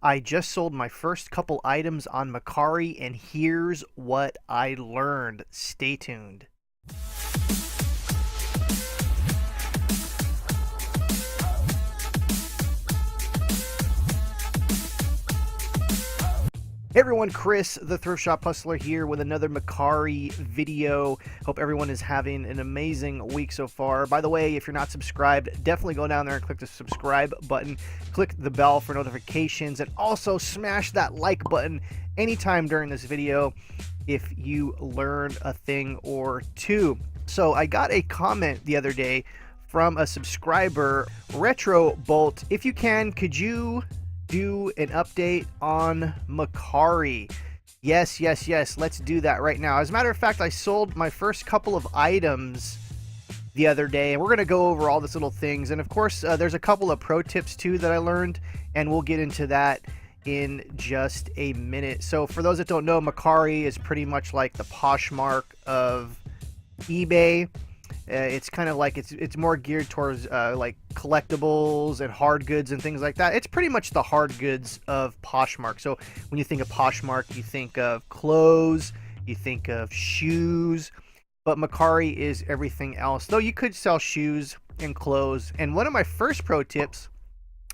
I just sold my first couple items on Mercari, and here's what I learned. Stay tuned. Hey everyone, Chris, the Thrift Shop Hustler here with another Mercari video. Hope everyone is having an amazing week so far. By the way, if you're not subscribed, definitely go down there and click the subscribe button. Click the bell for notifications, and also smash that like button anytime during this video if you learn a thing or two. So I got a comment the other day from a subscriber, Retro Bolt. If you can, could you do an update on Mercari? Yes, let's do that right now. As a matter of fact, I sold my first couple of items the other day, and we're going to go over all these little things. And of course, there's a couple of pro tips too that I learned, and we'll get into that in just a minute. So for those that don't know, Mercari is pretty much like the Poshmark of eBay. It's kind of like it's more geared towards like collectibles and hard goods and things like that. It's pretty much the hard goods of Poshmark. So when you think of Poshmark, you think of clothes, you think of shoes, but Mercari is everything else. Though you could sell shoes and clothes. And one of my first pro tips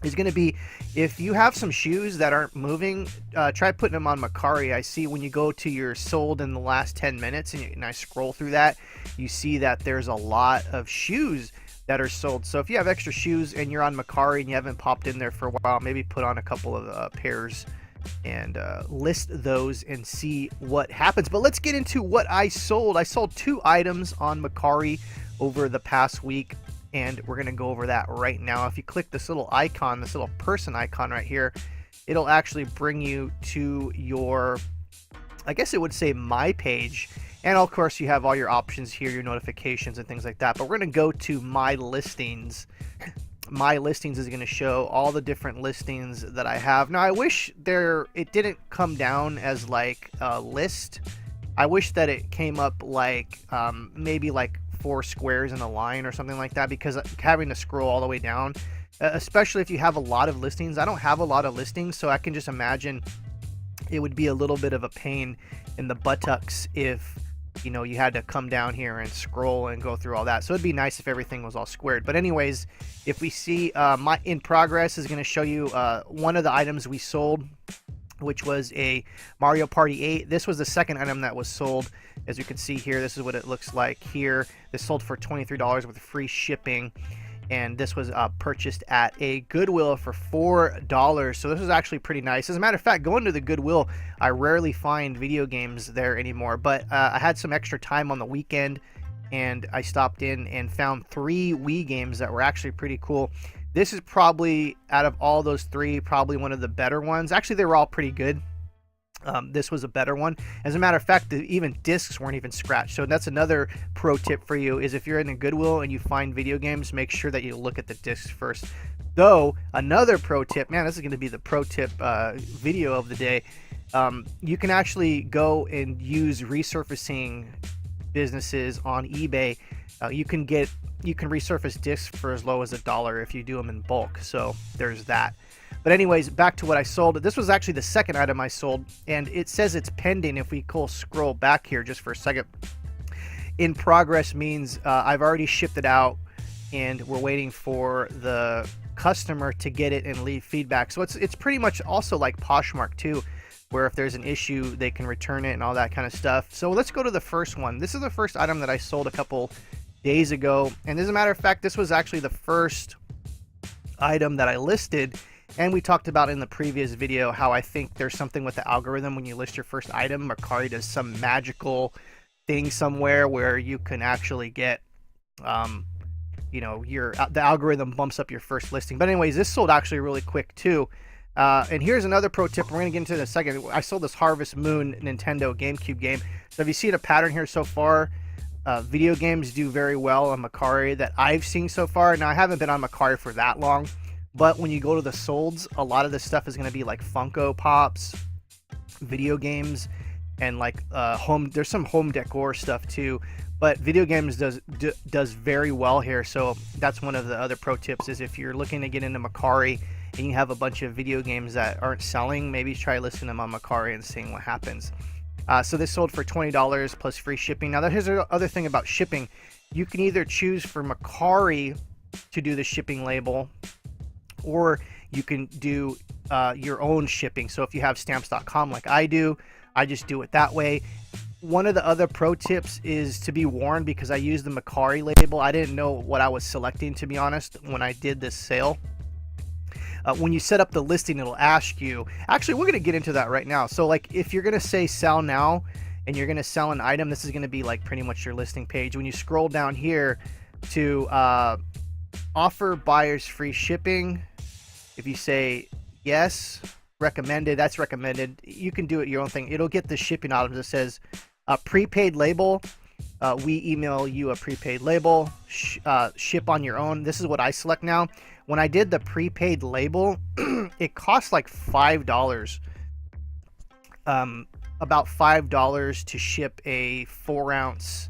is going to be, if you have some shoes that aren't moving, try putting them on Mercari. I see when you go to your sold in the last 10 minutes and I scroll through that, you see that there's a lot of shoes that are sold. So if you have extra shoes and you're on Mercari and you haven't popped in there for a while, maybe put on a couple of pairs and list those and see what happens. But let's get into what I sold. I sold 2 items on Mercari over the past week, and we're going to go over that right now. If you click this little icon, this little person icon right here, it'll actually bring you to your, I guess it would say my page. And of course you have all your options here, your notifications and things like that. But we're going to go to my listings. My listings is going to show all the different listings that I have. Now I wish it didn't come down as like a list. I wish that it came up like maybe like 4 squares in a line or something like that, because having to scroll all the way down, especially if you have a lot of listings. I don't have a lot of listings, so I can just imagine it would be a little bit of a pain in the buttocks if you had to come down here and scroll and go through all that. So it'd be nice if everything was all squared. But anyways, if we see my in progress is going to show you one of the items we sold, which was a Mario Party 8. This was the second item that was sold. As you can see here, this is what it looks like here. This sold for $23 with free shipping, and this was purchased at a Goodwill for $4. So this is actually pretty nice. As a matter of fact, going to the Goodwill, I rarely find video games there anymore, but I had some extra time on the weekend, and I stopped in and found 3 Wii games that were actually pretty cool. This is probably, out of all those 3, probably one of the better ones. Actually, they were all pretty good. This was a better one. As a matter of fact, even discs weren't even scratched. So that's another pro tip for you, is if you're in a Goodwill and you find video games, make sure that you look at the discs first. Though, another pro tip, man, this is going to be the pro tip video of the day. You can actually go and use resurfacing businesses on eBay. You can resurface discs for as low as $1 if you do them in bulk. So there's that. But anyways, back to what I sold. This was actually the second item I sold, and it says it's pending. If we scroll back here just for a second, in progress means I've already shipped it out, and we're waiting for the customer to get it and leave feedback. So it's pretty much also like Poshmark too, where if there's an issue, they can return it and all that kind of stuff. So let's go to the first one. This is the first item that I sold a couple days ago, and as a matter of fact, this was actually the first item that I listed. And we talked about in the previous video how I think there's something with the algorithm when you list your first item. Mercari does some magical thing somewhere where you can actually get, the algorithm bumps up your first listing. But anyways, this sold actually really quick too. And here's another pro tip. We're going to get into in a second. I sold this Harvest Moon Nintendo GameCube game. So if you see the pattern here so far, video games do very well on Mercari that I've seen so far. Now, I haven't been on Mercari for that long, but when you go to the solds, a lot of this stuff is going to be like Funko Pops, video games, and like there's some home decor stuff too. But video games does very well here. So that's one of the other pro tips, is if you're looking to get into Mercari and you have a bunch of video games that aren't selling, maybe try listing them on Mercari and seeing what happens. So this sold for $20 plus free shipping. Now, here's the other thing about shipping. You can either choose for Mercari to do the shipping label, or you can do your own shipping. So if you have stamps.com like I do, I just do it that way. One of the other pro tips is to be warned, because I used the Mercari label. I didn't know what I was selecting, to be honest, when I did this sale. When you set up the listing, it'll ask you, actually, we're going to get into that right now. So like if you're going to say sell now and you're going to sell an item, this is going to be like pretty much your listing page. When you scroll down here to offer buyers free shipping, if you say yes, recommended, that's recommended. You can do it your own thing. It'll get the shipping items that says prepaid label. We email you a prepaid label, ship on your own. This is what I select now. When I did the prepaid label, it cost like $5, about $5 to ship a 4-ounce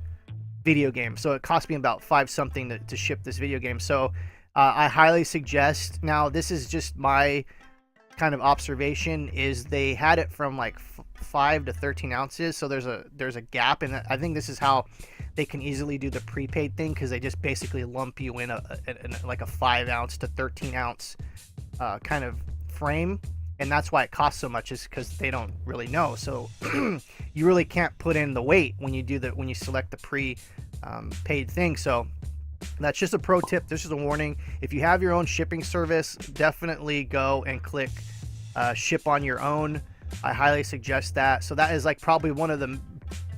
video game. So it cost me about $5 something to ship this video game. So I highly suggest, now this is just my kind of observation, is they had it from like 5 to 13 ounces. So there's a gap, and I think this is how they can easily do the prepaid thing, because they just basically lump you in like a 5-ounce to 13-ounce kind of frame, and that's why it costs so much, is because they don't really know. So you really can't put in the weight when you select the paid thing. So that's just a pro tip. This is a warning. If you have your own shipping service, definitely go and click ship on your own. I highly suggest that. So that is like probably one of the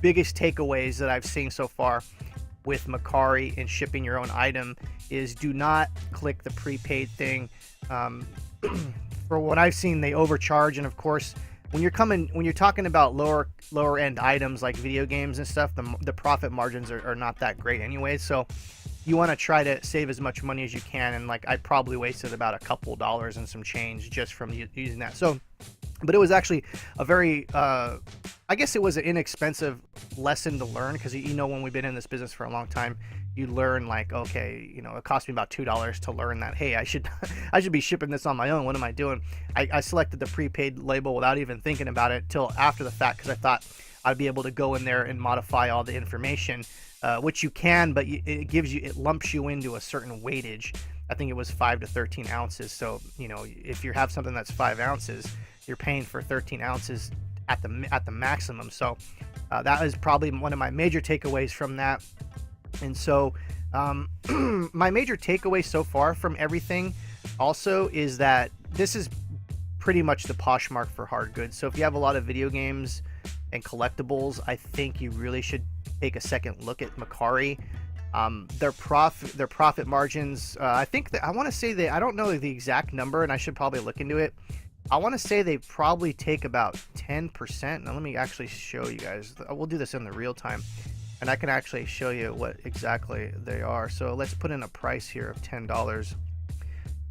biggest takeaways that I've seen so far with Mercari and shipping your own item, is do not click the prepaid thing. For what I've seen, they overcharge, and of course when you're talking about lower end items like video games and stuff, the profit margins are not that great anyway. So you want to try to save as much money as you can, and like I probably wasted about a couple dollars and some change just from using that. So, but it was actually a very I guess it was an inexpensive lesson to learn, because when we've been in this business for a long time, you learn like, okay, it cost me about $2 to learn that, hey, I should be shipping this on my own. What am I doing? I selected the prepaid label without even thinking about it till after the fact, because I thought I'd be able to go in there and modify all the information, which you can, but it lumps you into a certain weightage. I think it was 5 to 13 ounces. So if you have something that's 5 ounces, you're paying for 13 ounces at the maximum. So that is probably one of my major takeaways from that. And so my major takeaway so far from everything also is that this is pretty much the Poshmark for hard goods. So if you have a lot of video games and collectibles, I think you really should take a second look at Mercari. Their profit margins, I think that I want to say I don't know the exact number, and I should probably look into it. I want to say they probably take about 10%. Now let me actually show you guys. We'll do this in the real time, and I can actually show you what exactly they are. So let's put in a price here of $10.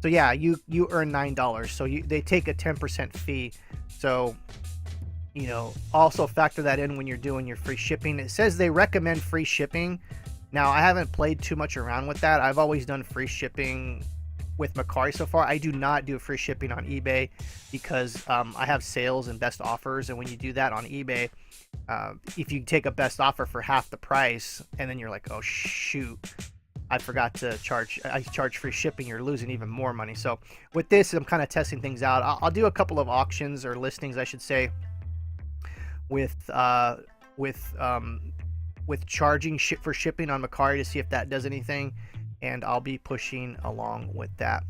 So yeah, you earn $9. So they take a 10% fee. So also factor that in when you're doing your free shipping. It says they recommend free shipping. Now I haven't played too much around with that. I've always done free shipping with Mercari so far. I do not do free shipping on eBay, because I have sales and best offers, and when you do that on eBay, if you take a best offer for half the price and then you're like, oh shoot, I forgot to charge free shipping, you're losing even more money. So with this, I'm kind of testing things out. I'll do a couple of auctions, or listings I should say, with charging for shipping on Mercari to see if that does anything, and I'll be pushing along with that.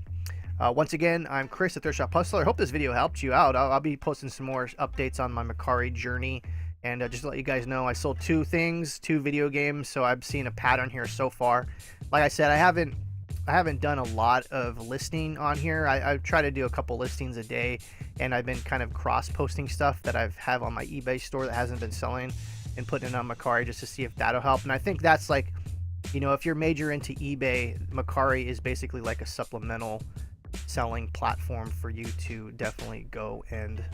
Once again, I'm Chris, the Thrift Shop Hustler. I hope this video helped you out. I'll be posting some more updates on my Mercari journey, and just to let you guys know, I sold 2 video games, so I've seen a pattern here so far. Like I said, I haven't done a lot of listing on here. I try to do a couple listings a day, and I've been kind of cross-posting stuff that I have on my eBay store that hasn't been selling, and putting it on Mercari just to see if that'll help. And I think that's like, if you're major into eBay, Mercari is basically like a supplemental selling platform for you to definitely go and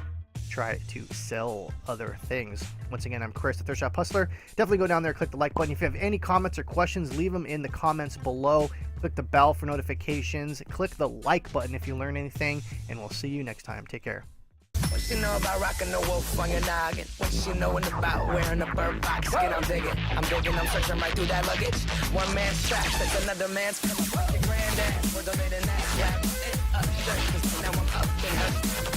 try to sell other things. Once again, I'm Chris, the Thrift Shop Hustler. Definitely go down there, click the like button. If you have any comments or questions, leave them in the comments below. click the bell for notifications, click the like button if you learn anything, and we'll see you next time. Take care. What you know about rocking the wolf on your noggin? What you knowin' about wearing a bird box skin? I'm digging, I'm searching right through that luggage. One man's trash, that's another man's fucking granddad. We're donating that, yeah. Now I'm up in her.